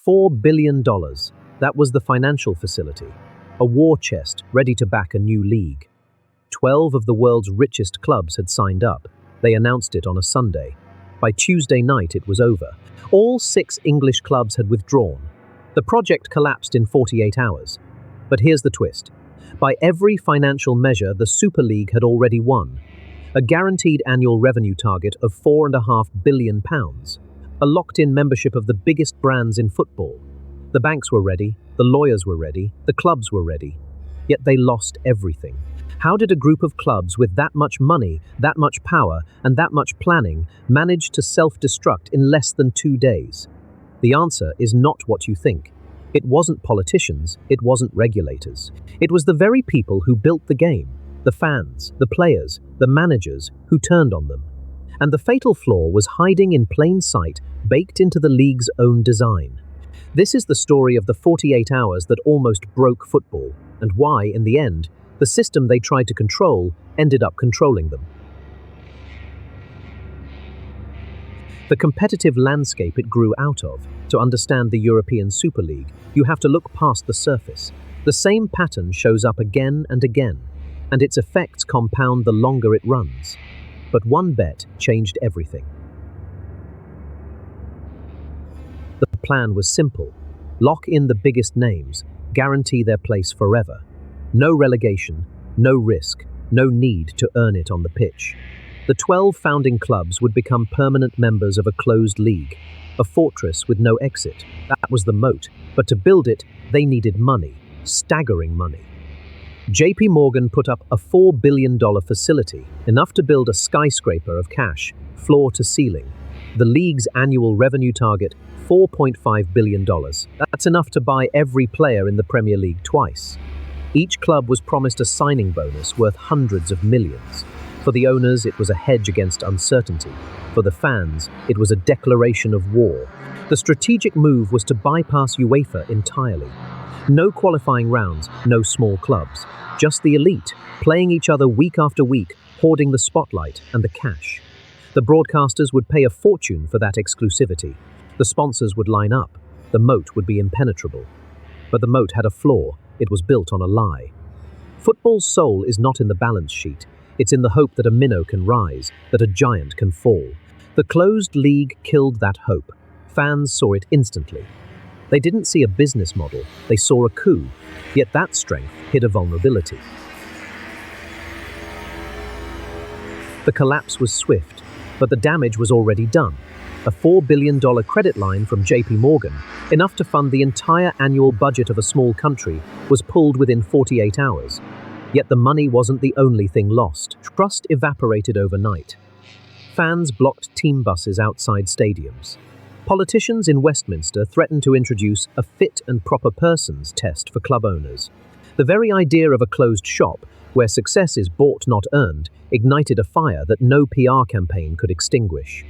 $4 billion. That was the financial facility. A war chest ready to back a new league. 12 of the world's richest clubs had signed up. They announced it on a Sunday. By Tuesday night, it was over. All 6 English clubs had withdrawn. The project collapsed in 48 hours. But here's the twist. By every financial measure, the Super League had already won. A guaranteed annual revenue target of £4.5 billion. A locked-in membership of the biggest brands in football. The banks were ready, the lawyers were ready, the clubs were ready. Yet they lost everything. How did a group of clubs with that much money, that much power, and that much planning manage to self-destruct in less than 2 days? The answer is not what you think. It wasn't politicians, it wasn't regulators. It was the very people who built the game, the fans, the players, the managers who turned on them. And the fatal flaw was hiding in plain sight, baked into the league's own design. This is the story of the 48 hours that almost broke football, and why, in the end, the system they tried to control ended up controlling them. The competitive landscape it grew out of. To understand the European Super League, you have to look past the surface. The same pattern shows up again and again, and its effects compound the longer it runs. But one bet changed everything. The plan was simple. Lock in the biggest names, guarantee their place forever. No relegation, no risk, no need to earn it on the pitch. The 12 founding clubs would become permanent members of a closed league, a fortress with no exit. That was the moat, but to build it, they needed money, staggering money. JPMorgan put up a $4 billion facility, enough to build a skyscraper of cash, floor to ceiling. The league's annual revenue target, $4.5 billion. That's enough to buy every player in the Premier League twice. Each club was promised a signing bonus worth hundreds of millions. For the owners, it was a hedge against uncertainty. For the fans, it was a declaration of war. The strategic move was to bypass UEFA entirely. No qualifying rounds, no small clubs. Just the elite, playing each other week after week, hoarding the spotlight and the cash. The broadcasters would pay a fortune for that exclusivity. The sponsors would line up. The moat would be impenetrable. But the moat had a flaw. It was built on a lie. Football's soul is not in the balance sheet. It's in the hope that a minnow can rise, that a giant can fall. The closed league killed that hope. Fans saw it instantly. They didn't see a business model, they saw a coup, yet that strength hid a vulnerability. The collapse was swift, but the damage was already done. A $4 billion credit line from JPMorgan, enough to fund the entire annual budget of a small country, was pulled within 48 hours. Yet the money wasn't the only thing lost. Trust evaporated overnight. Fans blocked team buses outside stadiums. Politicians in Westminster threatened to introduce a fit and proper persons test for club owners. The very idea of a closed shop, where success is bought not earned, ignited a fire that no PR campaign could extinguish.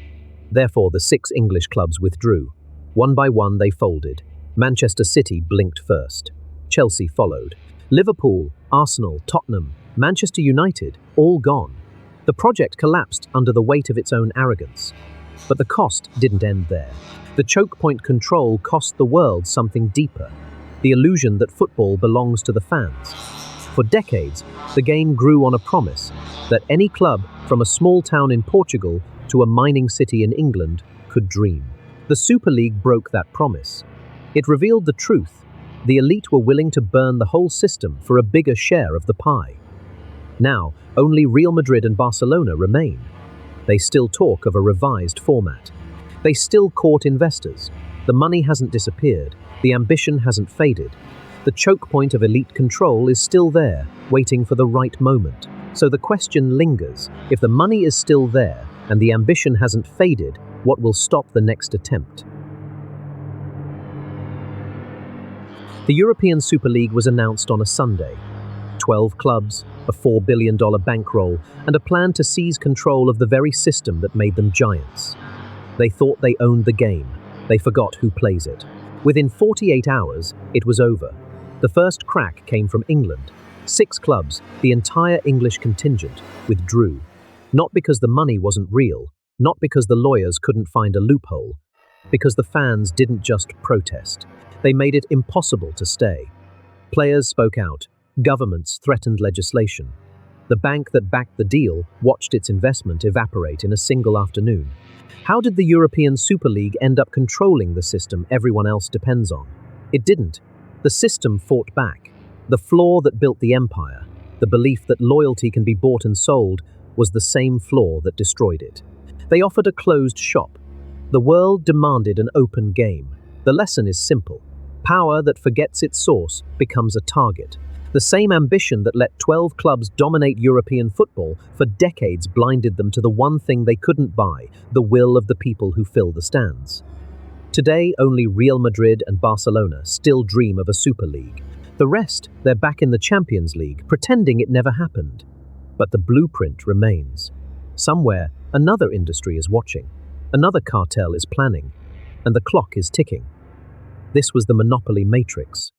Therefore, the 6 English clubs withdrew. One by one they folded. Manchester City blinked first. Chelsea followed. Liverpool, Arsenal, Tottenham, Manchester United, all gone. The project collapsed under the weight of its own arrogance. But the cost didn't end there. The choke point control cost the world something deeper. The illusion that football belongs to the fans. For decades, the game grew on a promise that any club, from a small town in Portugal to a mining city in England, could dream. The Super League broke that promise. It revealed the truth. The elite were willing to burn the whole system for a bigger share of the pie. Now, only Real Madrid and Barcelona remain. They still talk of a revised format. They still court investors. The money hasn't disappeared. The ambition hasn't faded. The choke point of elite control is still there, waiting for the right moment. So the question lingers. If the money is still there and the ambition hasn't faded, what will stop the next attempt? The European Super League was announced on a Sunday. 12 clubs, a $4 billion bankroll, and a plan to seize control of the very system that made them giants. They thought they owned the game. They forgot who plays it. Within 48 hours, it was over. The first crack came from England. 6 clubs, the entire English contingent, withdrew. Not because the money wasn't real, not because the lawyers couldn't find a loophole, Because the fans didn't just protest, they made it impossible to stay. Players spoke out, governments threatened legislation. The bank that backed the deal watched its investment evaporate in a single afternoon. How did the European Super League end up controlling the system everyone else depends on? It didn't. The system fought back. The flaw that built the empire, the belief that loyalty can be bought and sold, was the same flaw that destroyed it. They offered a closed shop. The world demanded an open game. The lesson is simple. Power that forgets its source becomes a target. The same ambition that let 12 clubs dominate European football for decades blinded them to the one thing they couldn't buy, the will of the people who fill the stands. Today, only Real Madrid and Barcelona still dream of a Super League. The rest, they're back in the Champions League, pretending it never happened. But the blueprint remains. Somewhere, another industry is watching. Another cartel is planning. And the clock is ticking. This was the monopoly matrix.